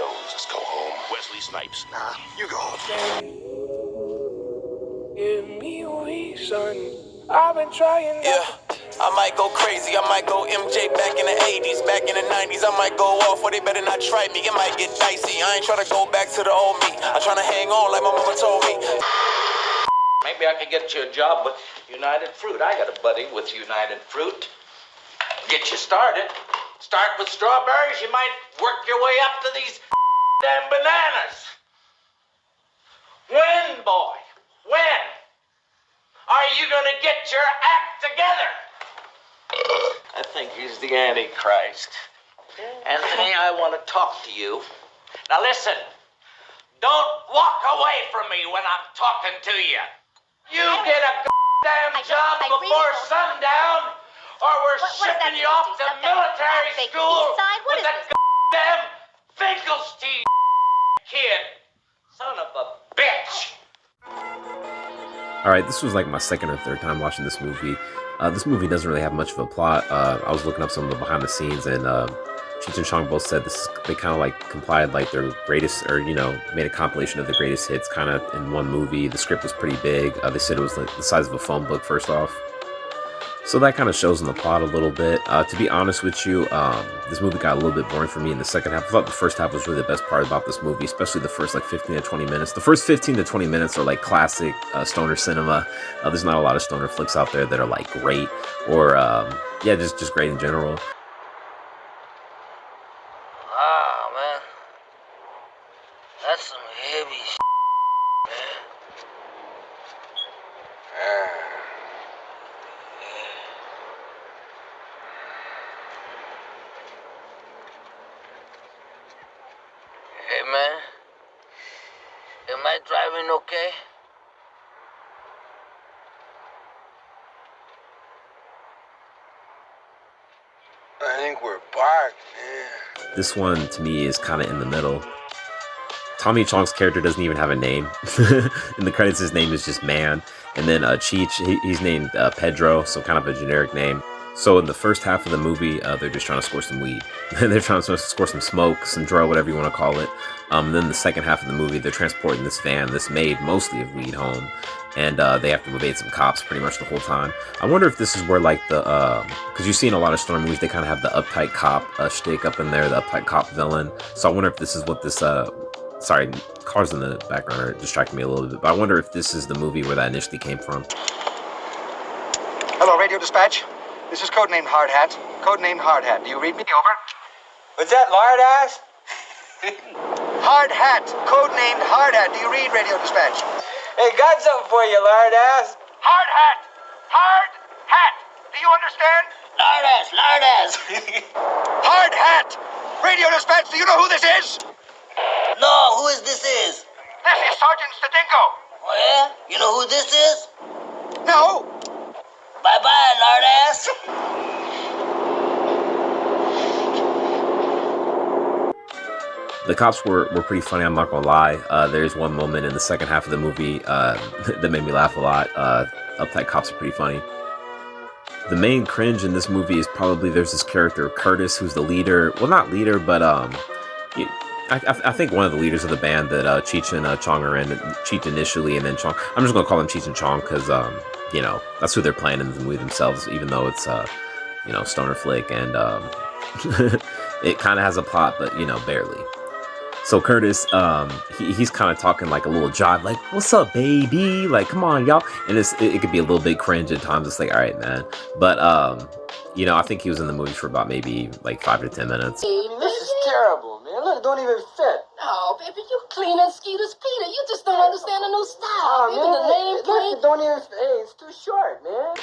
shows. Let's go home. Wesley Snipes. Nah, you go home. Give me a reason. I've been trying. Yeah, I might go crazy. I might go MJ back in the 80s, back in the 90s. I might go off, or they better not try me. It might get dicey. I ain't trying to go back to the old me. I'm trying to hang on like my mama told me. Maybe I could get you a job with United Fruit. I got a buddy with United Fruit. Get you started. Start with strawberries. You might work your way up to these damn bananas. When, boy? When are you gonna get your act together? I think he's the Antichrist. Anthony, I want to talk to you. Now listen, don't walk away from me when I'm talking to you. You get a damn job before sundown, or we're shipping you off to military school with a damn Finkelstein kid. Son of a bitch. Alright, this was like my second or third time watching this movie. This movie doesn't really have much of a plot. I was looking up some of the behind the scenes, and Cheech and Chong both said they kind of like complied like their greatest, or made a compilation of the greatest hits kind of in one movie. The script was pretty big. They said it was like the size of a phone book first off. So that kind of shows in the plot a little bit. To be honest with you, this movie got a little bit boring for me in the second half. I thought the first half was really the best part about this movie, especially the first like 15 to 20 minutes. The first 15 to 20 minutes are like classic stoner cinema. There's not a lot of stoner flicks out there that are like great, or just great in general. Ah, man. That's some heavy shit, man. Hey, man. Am I driving okay? I think we're parked, man. This one to me is kind of in the middle. Tommy Chong's character doesn't even have a name. In the credits, his name is just Man. And then Cheech, he's named Pedro, so kind of a generic name. So in the first half of the movie, they're just trying to score some weed. They're trying to score some smoke, some drug, whatever you want to call it. Then the second half of the movie, they're transporting this van that's made mostly of weed home. And they have to evade some cops pretty much the whole time. I wonder if this is where like the, because you see in a lot of stoner movies, they kind of have the uptight cop shtick up in there, the uptight cop villain. So I wonder if this is what this, sorry, cars in the background are distracting me a little bit, but I wonder if this is the movie where that initially came from. Hello, radio dispatch. This is codenamed Hard Hat. Codenamed Hard Hat. Do you read me? Over. Was that lard ass? Hard Hat. Codenamed Hard Hat. Do you read radio dispatch? Hey, got something for you, lard ass. Hard Hat. Hard Hat. Do you understand? Lard ass, lard ass. Hard Hat. Radio dispatch. Do you know who this is? No, who is this is? This is Sergeant Stadinko. Oh, yeah? You know who this is? No. Bye-bye, lard ass. The cops were pretty funny, I'm not gonna lie. There's one moment in the second half of the movie that made me laugh a lot. Uptight cops are pretty funny. The main cringe in this movie is probably there's this character, Curtis, who's the leader. Well, not leader, but I think one of the leaders of the band that Cheech and Chong are in. Cheech initially, and then Chong. I'm just gonna call them Cheech and Chong because that's who they're playing in the movie themselves. Even though it's stoner flick, and it kind of has a plot, but barely. So Curtis, he's kind of talking like a little jive, like "What's up, baby?" Like, "Come on, y'all," and it could be a little bit cringe at times. It's like, all right, man, but I think he was in the movie for about maybe like 5 to 10 minutes. Hey, this is terrible, man. Look, it don't even fit. Oh, baby, you clean and skeeters Peter. You just don't understand the new style. Even the Look, nameplate. it don't even fit. Hey, it's too short, man.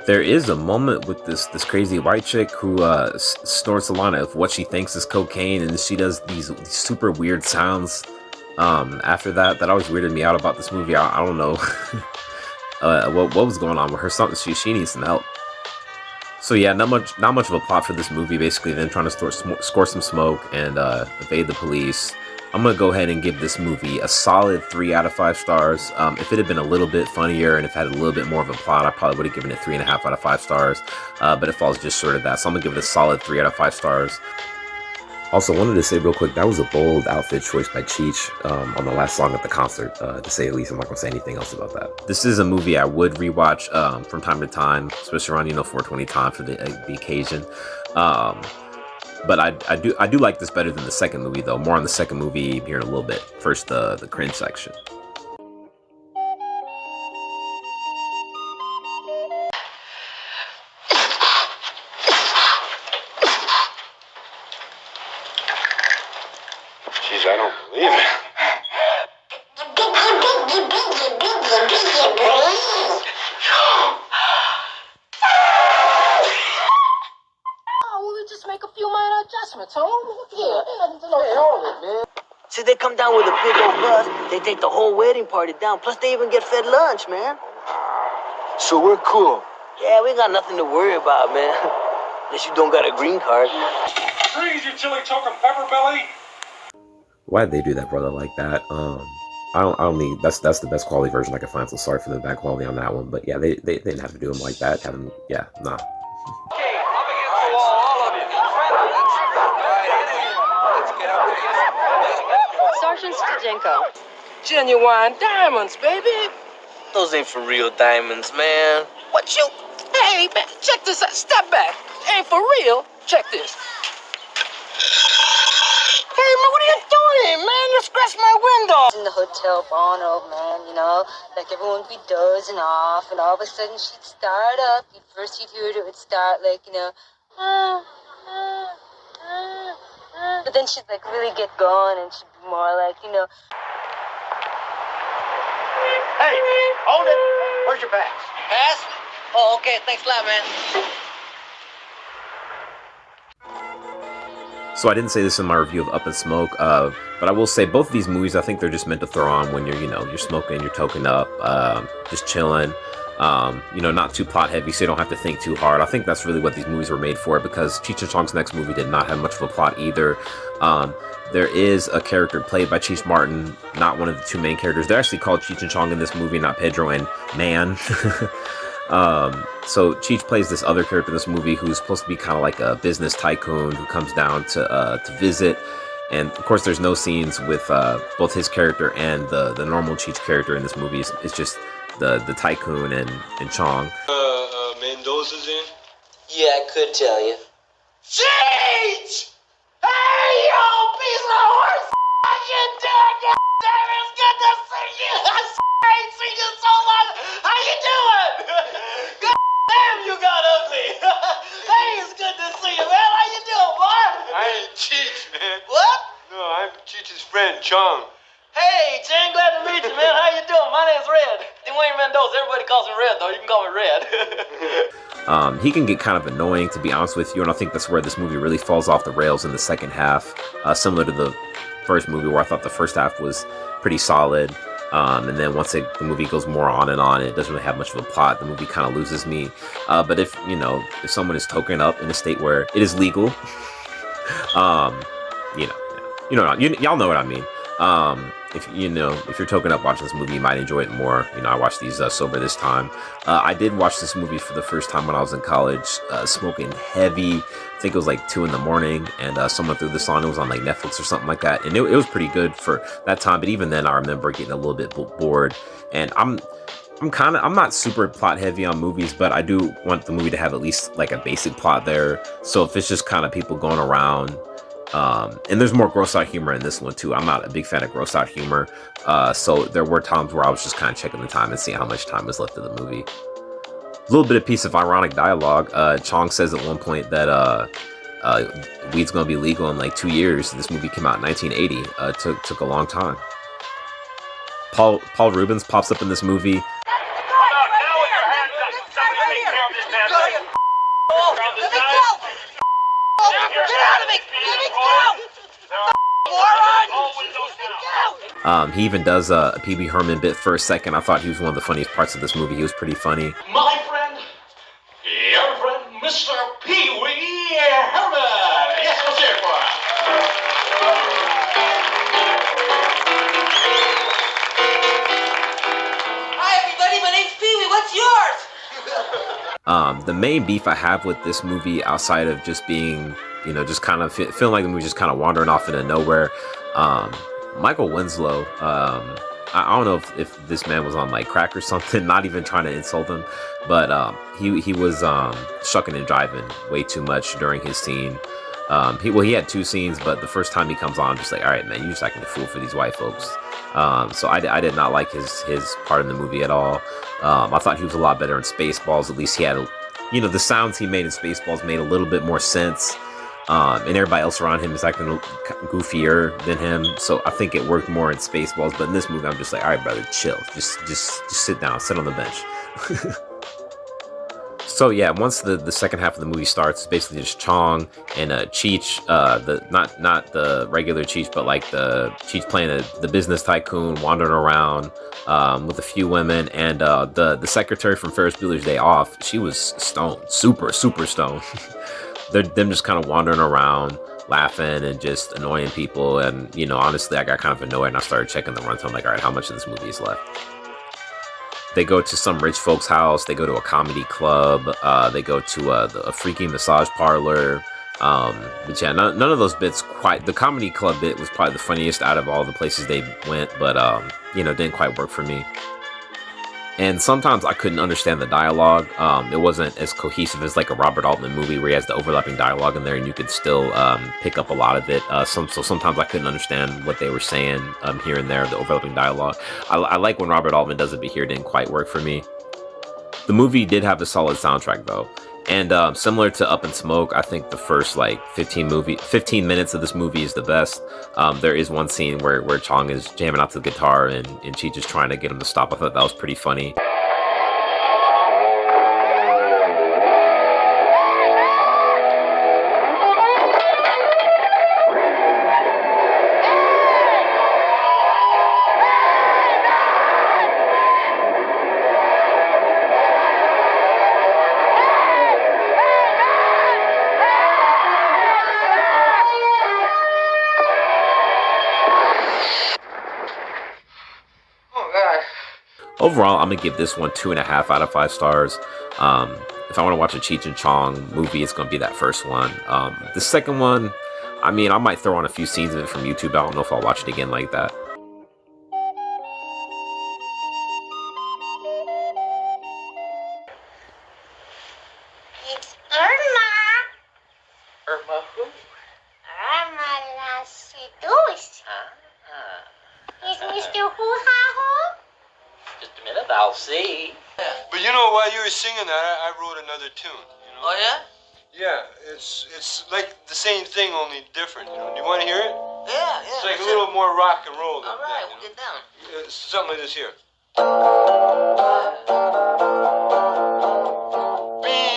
There is a moment with this crazy white chick who snorts a lot of what she thinks is cocaine, and she does these super weird sounds. After that always weirded me out about this movie. I don't know what was going on with her. Something she needs some help. So yeah, not much of a plot for this movie. Basically, them trying to score some smoke and evade the police. I'm gonna go ahead and give this movie a solid 3 out of 5 stars. If it had been a little bit funnier and if it had a little bit more of a plot, I probably would have given it 3.5 out of 5 stars. But it falls just short of that, so I'm gonna give it a solid 3 out of 5 stars. Also, wanted to say real quick, that was a bold outfit choice by Cheech on the last song at the concert, to say at least. I'm not going to say anything else about that. This is a movie I would rewatch from time to time, especially around, 420 time for the occasion. But I do like this better than the second movie, though. More on the second movie here in a little bit. First, the cringe section. Jeez, I don't believe it. Oh, we'll just make a few minor adjustments, huh? Yeah, Hey, hold it, man. See, they come down with a big old bus. They take the whole wedding party down. Plus, they even get fed lunch, man. So we're cool. Yeah, we got nothing to worry about, man. Unless you don't got a green card. Freeze, you chili choking pepper belly! Why'd they do that, brother, like that? I don't need, that's the best quality version I could find, so sorry for the bad quality on that one. But yeah, they didn't have to do him like that. Have him, yeah, nah. Sergeant Stajenko. Genuine diamonds, baby. Those ain't for real diamonds, man. What you? Hey, man, check this out. Step back. Ain't for real. Check this. Hey, man, what are you doing, man? You scratched my window. In the hotel barn, old man, like everyone would be dozing off, and all of a sudden she'd start up. First you'd hear it would start but then she'd really get going, and she'd be more Hey, hold it. Where's your pass? Pass? Oh, okay. Thanks a lot, man. So I didn't say this in my review of Up in Smoke, but I will say both of these movies, I think they're just meant to throw on when you're, you're smoking, you're toking up, just chilling, not too plot heavy, so you don't have to think too hard. I think that's really what these movies were made for, because Cheech and Chong's next movie did not have much of a plot either. There is a character played by Cheech Martin, not one of the two main characters. They're actually called Cheech and Chong in this movie, not Pedro and Man. So Cheech plays this other character in this movie who's supposed to be kind of like a business tycoon who comes down to visit. And of course, there's no scenes with both his character and the normal Cheech character in this movie. It's just the tycoon and Chong. Mendoza's in? Yeah, I could tell you. Cheech! Hey, you piece of horse! How you doing? Goddamn, it's good to see you. I ain't seen you so long. How you doing? Goddamn, you got ugly. Hey, it's good to see you, man. How you doing, boy? I ain't Cheech, man. What? No, I'm Cheech's friend, Chong. Hey, Chang, glad to meet you, man. How you doing? My name's Red. Dwayne Mendoza. Everybody calls me Red, though. You can call me Red. He can get kind of annoying, to be honest with you, and I think that's where this movie really falls off the rails in the second half, similar to the first movie, where I thought the first half was pretty solid, and then once the movie goes more on and on, it doesn't really have much of a plot. The movie kind of loses me. But if someone is token up in a state where it is legal, y'all know what I mean. If you're token up watching this movie, you might enjoy it more. I watched these sober this time. I did watch this movie for the first time when I was in college, smoking heavy. I think it was like 2 a.m, and someone threw this on. It was on like Netflix or something like that, and it was pretty good for that time. But even then, I remember getting a little bit bored. And I'm not super plot heavy on movies, but I do want the movie to have at least like a basic plot there. So if it's just kind of people going around. And there's more gross out humor in this one too. I'm not a big fan of gross out humor, so there were times where I was just kind of checking the time and seeing how much time is left of the movie. A little bit of piece of ironic dialogue. Chong says at one point that weed's gonna be legal in like 2 years. This movie came out in 1980. Took a long time. Paul Rubens pops up in this movie. He even does a Pee Wee Herman bit for a second. I thought he was one of the funniest parts of this movie. He was pretty funny. My friend, your friend, Mr. Pee Wee Herman. Yes, let's hear it for him. Hi, everybody. My name's Pee Wee. What's yours? The main beef I have with this movie, outside of just being You know, just kind of feeling like the movie just kind of wandering off into nowhere. Michael Winslow, I don't know if this man was on like crack or something, not even trying to insult him, but he was shucking and driving way too much during his scene. He had 2 scenes, but the first time he comes on, I'm just like, all right, man, you're just acting a fool for these white folks. So I did not like his part in the movie at all. I thought he was a lot better in Spaceballs. At least he had, you know, the sounds he made in Spaceballs made a little bit more sense. And everybody else around him is acting goofier than him, so I think it worked more in Spaceballs. But in this movie, I'm just like, all right, brother, chill, just sit down, sit on the bench. So yeah, once the second half of the movie starts, it's basically just Chong and Cheech, not the regular Cheech, but like the Cheech playing the business tycoon, wandering around with a few women, and the secretary from Ferris Bueller's Day Off. She was stoned, super stoned. They're them just kind of wandering around, laughing and just annoying people. And, you know, honestly, I got kind of annoyed and I started checking the runtime. Like, all right, how much of this movie is left? They go to some rich folks' house. They go to a comedy club. They go to a freaky massage parlor. But yeah, none of those bits quite. The comedy club bit was probably the funniest out of all the places they went, but you know, didn't quite work for me. And sometimes I couldn't understand the dialogue. It wasn't as cohesive as like a Robert Altman movie where he has the overlapping dialogue in there and you could still pick up a lot of it. So sometimes I couldn't understand what they were saying here and there, the overlapping dialogue. I like when Robert Altman does it, but here it didn't quite work for me. The movie did have a solid soundtrack though. And similar to Up in Smoke, I think the first like 15 minutes of this movie is the best. There is one scene where Chong is jamming out to the guitar and Cheech is trying to get him to stop. I thought that was pretty funny. Overall, I'm gonna give this one 2.5 out of 5 stars. If I want to watch a Cheech and Chong movie, it's gonna be that first one. The second one, I mean, I might throw on a few scenes of it from YouTube. I don't know if I'll watch it again like that. It's Irma. Irma who? Irma la seduce. Is Mr. Hoo-Ha home? Just a minute, I'll see. But you know, while you were singing that, I wrote another tune. You know? Oh yeah? Yeah, it's like the same thing, only different. You know? Do you want to hear it? Yeah. It's like a little more rock and roll. All right, we'll get down. It's something like this here. Oh, bam!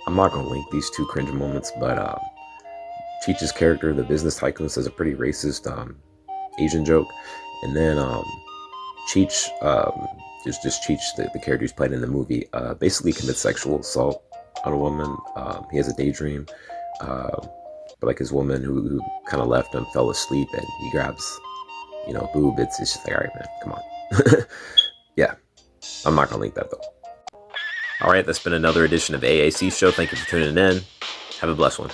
I'm not gonna link these two cringe moments, but Cheech's character, the business tycoon, says a pretty racist Asian joke, and then Cheech, just Cheech, the character he's played in the movie, basically commits sexual assault on a woman. He has a daydream, but like his woman who kind of left him fell asleep, and he grabs, you know, boob. It's just like, all right, man, come on. Yeah, I'm not gonna link that though. All right, that's been another edition of AAC Show. Thank you for tuning in. Have a blessed one.